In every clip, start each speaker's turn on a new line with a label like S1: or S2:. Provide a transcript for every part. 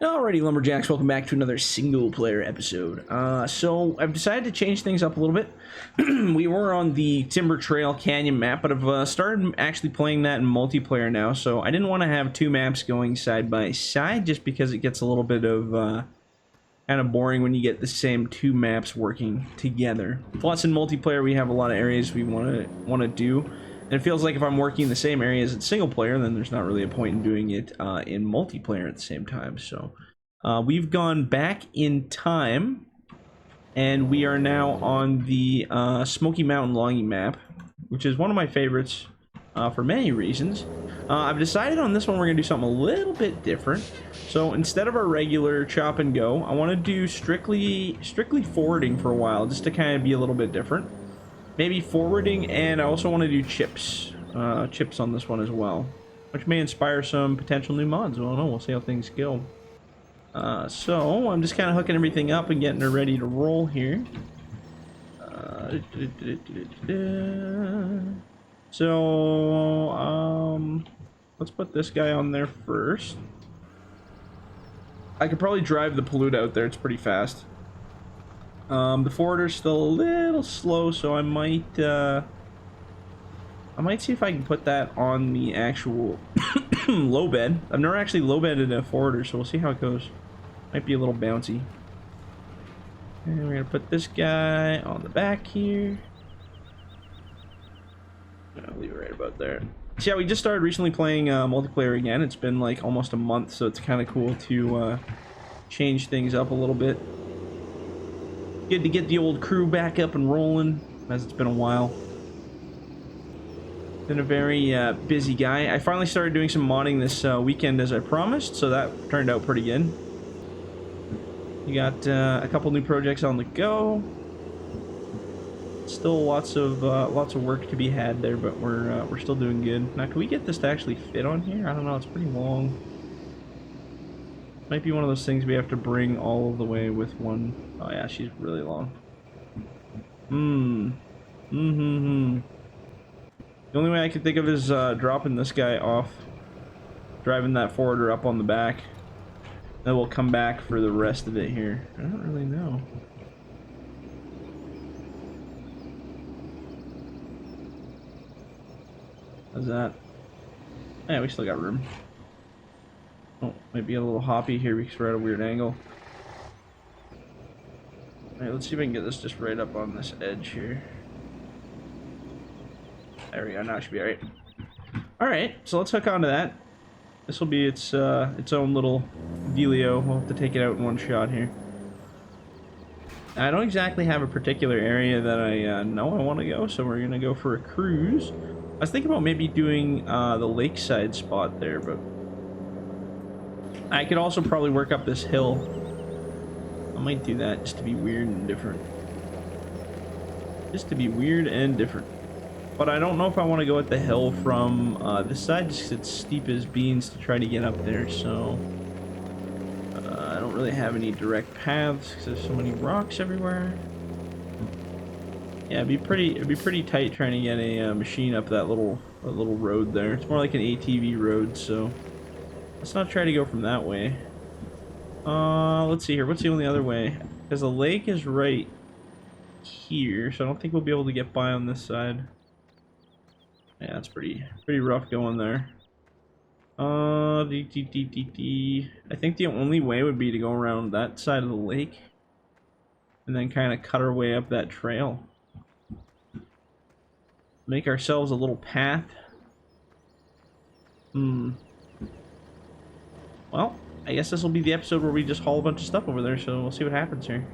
S1: Alrighty, Lumberjacks, welcome back to another single-player episode. So I've decided to change things up a little bit. We were on the Timber Trail Canyon map, but I've started actually playing that in multiplayer now, so I didn't want to have two maps going side by side, just because it gets a little bit of kind of boring when you get the same two maps working together. Plus, in multiplayer, we have a lot of areas we want to do. And it feels like if I'm working the same areas in single player, then there's not really a point in doing it in multiplayer at the same time. So we've gone back in time, and we are now on the Smoky Mountain logging map, which is one of my favorites for many reasons. I've decided on this one we're going to do something a little bit different. So instead of our regular chop and go, I want to do strictly forwarding for a while, just to kind of be a little bit different. Maybe forwarding, and I also want to do chips on this one as well, which may inspire some potential new mods. I don't know, we'll see how things go. So I'm just kind of hooking everything up and getting it ready to roll here. So let's put this guy on there first. I could probably drive the PELUDA out there, it's pretty fast. The forwarder's still a little slow, so I might see if I can put that on the actual low bed. I've never actually low bedded a forwarder, so we'll see how it goes. Might be a little bouncy. And we're gonna put this guy on the back here. I'll leave it right about there. So yeah, we just started recently playing multiplayer again. It's been like almost a month, so it's kind of cool to change things up a little bit. Good to get the old crew back up and rolling, as it's been a while. Been a very busy guy. I finally started doing some modding this weekend as I promised, so that turned out pretty good. You got a couple new projects on the go. Still lots of work to be had there, but we're still doing good. Now, can we get this to actually fit on here? I don't know. It's pretty long. Might be one of those things we have to bring all of the way with one. Oh yeah, she's really long. The only way I can think of is dropping this guy off, driving that forwarder up on the back. Then we'll come back for the rest of it here. I don't really know. How's that? Yeah, we still got room. Oh, might be a little hoppy here because we're at a weird angle. Alright, let's see if I can get this just right up on this edge here. There we go, now it should be alright. Alright, so let's hook onto that. This will be its own little dealio. We'll have to take it out in one shot here. I don't exactly have a particular area that I know I want to go, so we're going to go for a cruise. I was thinking about maybe doing the lakeside spot there, but I could also probably work up this hill. I might do that just to be weird and different. Just to be weird and different. But I don't know if I want to go at the hill from this side, just 'cause it's steep as beans to try to get up there, so I don't really have any direct paths because there's so many rocks everywhere. Yeah, it'd be pretty tight trying to get a machine up that little road there. It's more like an ATV road, so let's not try to go from that way. Let's see here. What's the only other way? Because the lake is right here, so I don't think we'll be able to get by on this side. Yeah, it's pretty rough going there. I think the only way would be to go around that side of the lake and then kind of cut our way up that trail. Make ourselves a little path. Well, I guess this will be the episode where we just haul a bunch of stuff over there, so we'll see what happens here.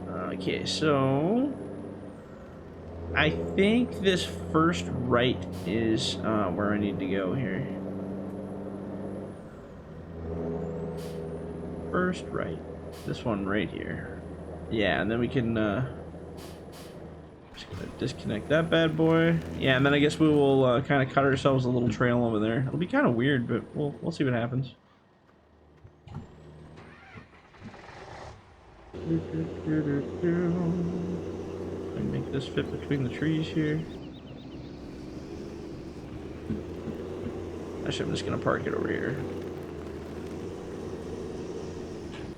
S1: Okay, so I think this first right is where I need to go here. First right. This one right here. Yeah, and then we can just gonna disconnect that bad boy. Yeah, and then I guess we will kind of cut ourselves a little trail over there. It'll be kind of weird, but we'll see what happens. And make this fit between the trees here. Actually, I'm just gonna park it over here.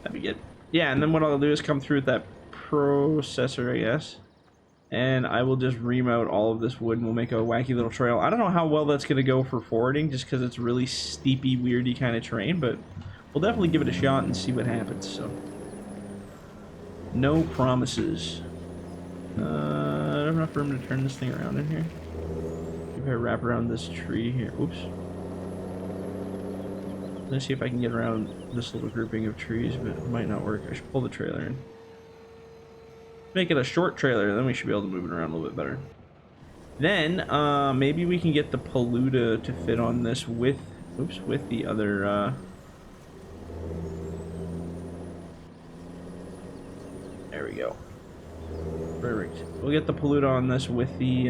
S1: That'd be good. Yeah, and then what I'll do is come through with that processor, I guess. And I will just ream out all of this wood and we'll make a wacky little trail. I don't know how well that's going to go for forwarding, just because it's really steepy, weirdy kind of terrain, but we'll definitely give it a shot and see what happens, so. No promises. I don't have enough room to turn this thing around in here. If I wrap around this tree here. Oops. Let's see if I can get around this little grouping of trees, but it might not work. I should pull the trailer in. Make it a short trailer, then we should be able to move it around a little bit better. Then, maybe we can get the PELUDA to fit on this with, oops, with the other, there we go. Perfect. We'll get the PELUDA on this with the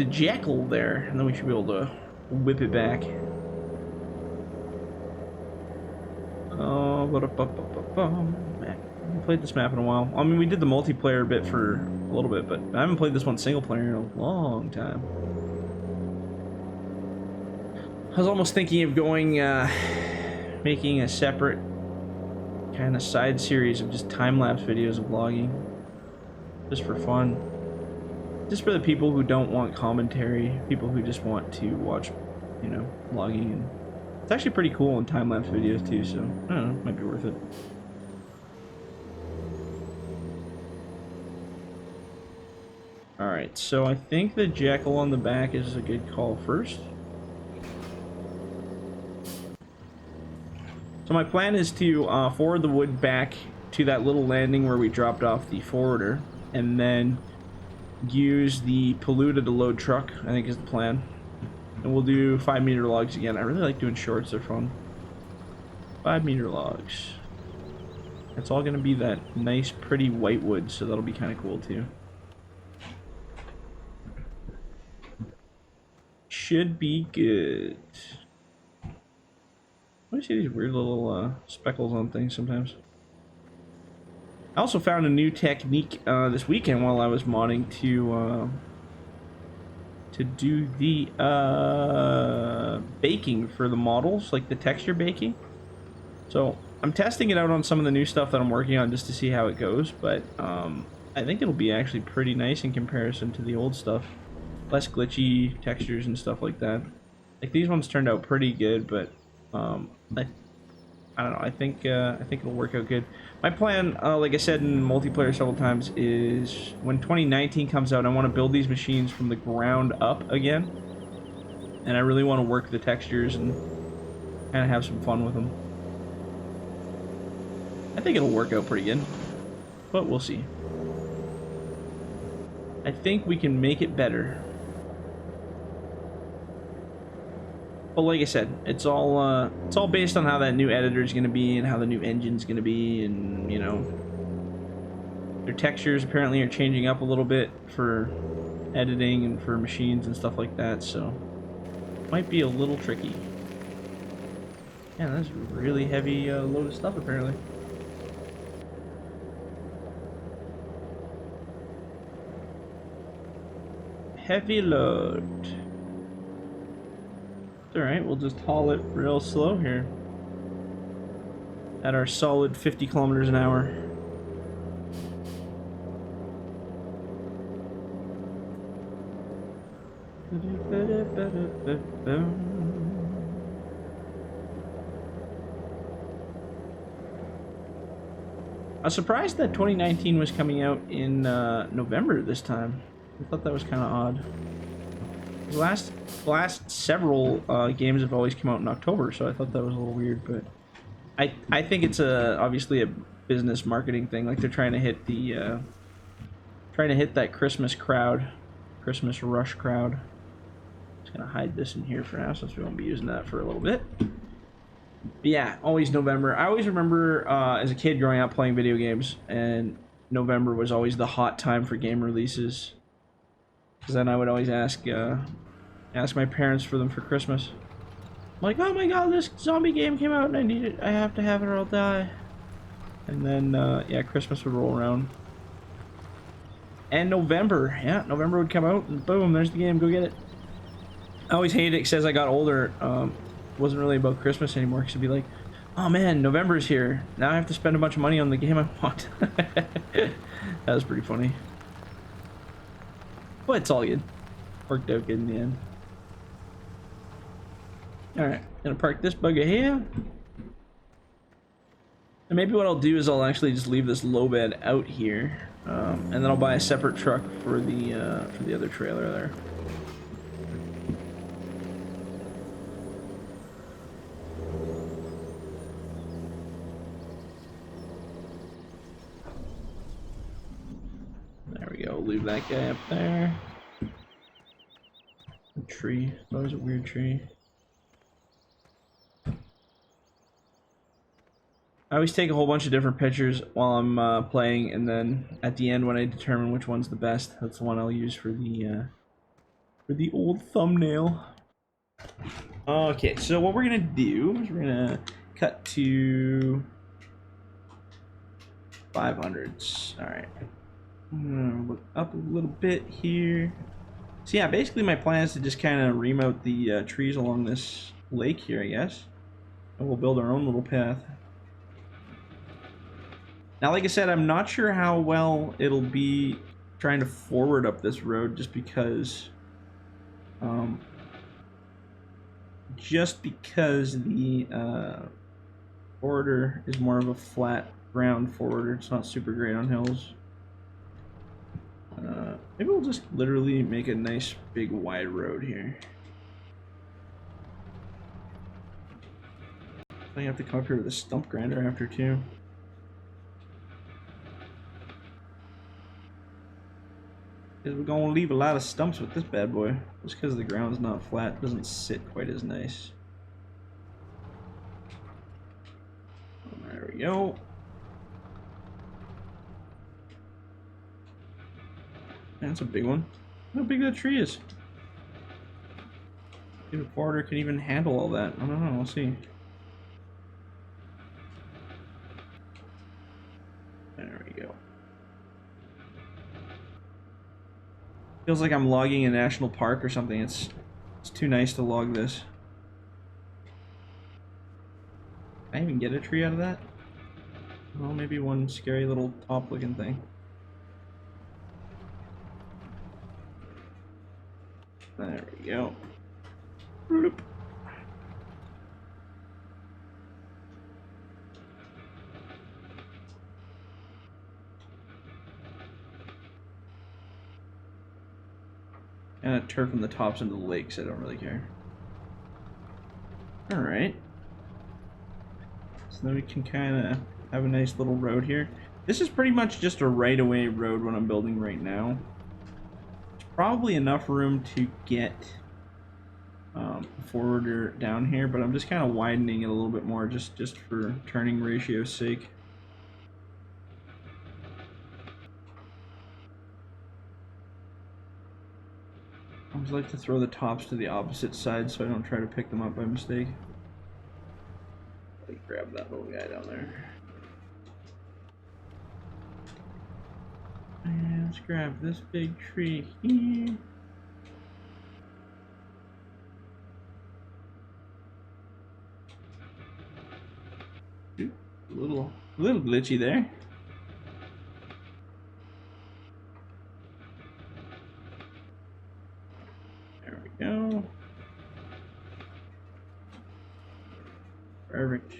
S1: jackal there, and then we should be able to whip it back. Oh, man. I haven't played this map in a while. I mean, we did the multiplayer bit for a little bit, but I haven't played this one single player in a long time. I was almost thinking of going, making a separate kind of side series of just time-lapse videos of logging. Just for fun. Just for the people who don't want commentary, people who just want to watch, you know, logging. And it's actually pretty cool in time-lapse videos too, so I don't know, might be worth it. Alright, so I think the jackal on the back is a good call first. So my plan is to forward the wood back to that little landing where we dropped off the forwarder, and then use the PELUDA to load truck, I think is the plan. And we'll do 5-meter logs again. I really like doing shorts, they're fun. 5-meter logs. It's all going to be that nice, pretty white wood, so that'll be kind of cool too. Should be good. I see these weird little speckles on things sometimes. I also found a new technique this weekend while I was modding to do the baking for the models, like the texture baking. So I'm testing it out on some of the new stuff that I'm working on just to see how it goes, but I think it'll be actually pretty nice in comparison to the old stuff. Less glitchy textures and stuff like that. Like these ones turned out pretty good, but I don't know. I think it'll work out good. My plan, like I said in multiplayer several times, is when 2019 comes out, I want to build these machines from the ground up again, and I really want to work the textures and kind of have some fun with them. I think it'll work out pretty good, but we'll see. I think we can make it better. But like I said, it's all based on how that new editor is going to be and how the new engine's going to be, and you know, their textures apparently are changing up a little bit for editing and for machines and stuff like that, so it might be a little tricky. Yeah, that's a really heavy load of stuff apparently. Heavy load. Alright, we'll just haul it real slow here. At our solid 50 kilometers an hour. I was surprised that 2019 was coming out in November this time. I thought that was kind of odd. The last several games have always come out in October, so I thought that was a little weird. But I think it's obviously a business marketing thing. Like they're trying to hit that Christmas crowd, Christmas rush crowd. Just gonna hide this in here for now, since we won't be using that for a little bit. But yeah, always November. I always remember as a kid growing up playing video games, and November was always the hot time for game releases. Because then I would always ask my parents for them for Christmas. I'm like, oh my god, this zombie game came out and I need it. I have to have it or I'll die. And then, yeah, Christmas would roll around. And November, yeah, November would come out and boom, there's the game, go get it. I always hated it because as I got older, wasn't really about Christmas anymore, because it'd be like, oh man, November's here. Now I have to spend a bunch of money on the game I want. That was pretty funny. But it's all good. Worked out good in the end. Alright, gonna park this bugger here. And maybe what I'll do is I'll actually just leave this low bed out here. And then I'll buy a separate truck for the other trailer there. There we go, leave that guy up there. A tree, that was a weird tree. I always take a whole bunch of different pictures while I'm playing, and then at the end when I determine which one's the best, that's the one I'll use for the old thumbnail. Okay, so what we're gonna do is we're gonna cut to 500s. All right, I'm gonna look up a little bit here. So yeah, basically my plan is to just kind of remote the trees along this lake here, I guess, and we'll build our own little path. Now, like I said, I'm not sure how well it'll be trying to forward up this road, just because the forwarder is more of a flat ground forwarder. It's not super great on hills. Maybe we'll just literally make a nice big wide road here. I have to come up here with a stump grinder after too. Because we're going to leave a lot of stumps with this bad boy. Just because the ground's not flat, it doesn't sit quite as nice. There we go. That's a big one. Look how big that tree is. If a forwarder can even handle all that. I don't know, we'll see. There we go. Feels like I'm logging a national park or something. It's too nice to log this. Can I even get a tree out of that? Well, maybe one scary little top looking thing. There we go. Bloop. And turf from the tops into the lakes, I don't really care. Alright. So then we can kind of have a nice little road here. This is pretty much just a right-of-way road what I'm building right now. It's probably enough room to get a forwarder down here, but I'm just kind of widening it a little bit more just for turning ratio's sake. I always like to throw the tops to the opposite side so I don't try to pick them up by mistake. Let me grab that little guy down there. And let's grab this big tree here. Ooh, a little glitchy there. There we go. Perfect.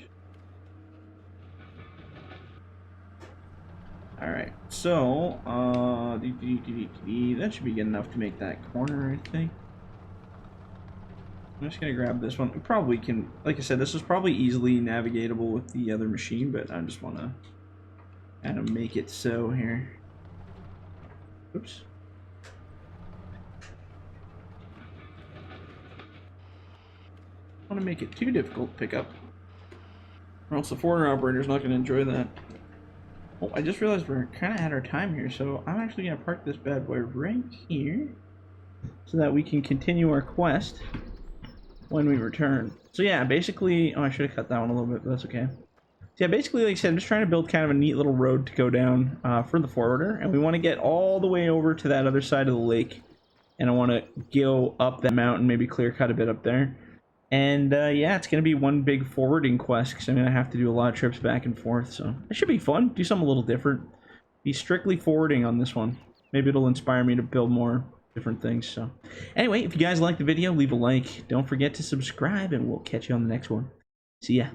S1: Alright, so, that should be good enough to make that corner, I think. I'm just gonna grab this one. We probably can, like I said, this is probably easily navigatable with the other machine, but I just want to kind of make it so here. Oops. I don't want to make it too difficult to pick up, or else the forwarder operator's not going to enjoy that. Oh, I just realized we're kind of at our time here, so I'm actually going to park this bad boy right here so that we can continue our quest when we return. So yeah, basically, oh, I should have cut that one a little bit, but that's okay. So yeah, basically, like I said, I'm just trying to build kind of a neat little road to go down for the forwarder, and we want to get all the way over to that other side of the lake and I want to go up that mountain, maybe clear cut a bit up there. And yeah, it's going to be one big forwarding quest because I'm going to have to do a lot of trips back and forth. So it should be fun. Do something a little different. Be strictly forwarding on this one. Maybe it'll inspire me to build more different things. So anyway, if you guys like the video, leave a like. Don't forget to subscribe, and we'll catch you on the next one. See ya.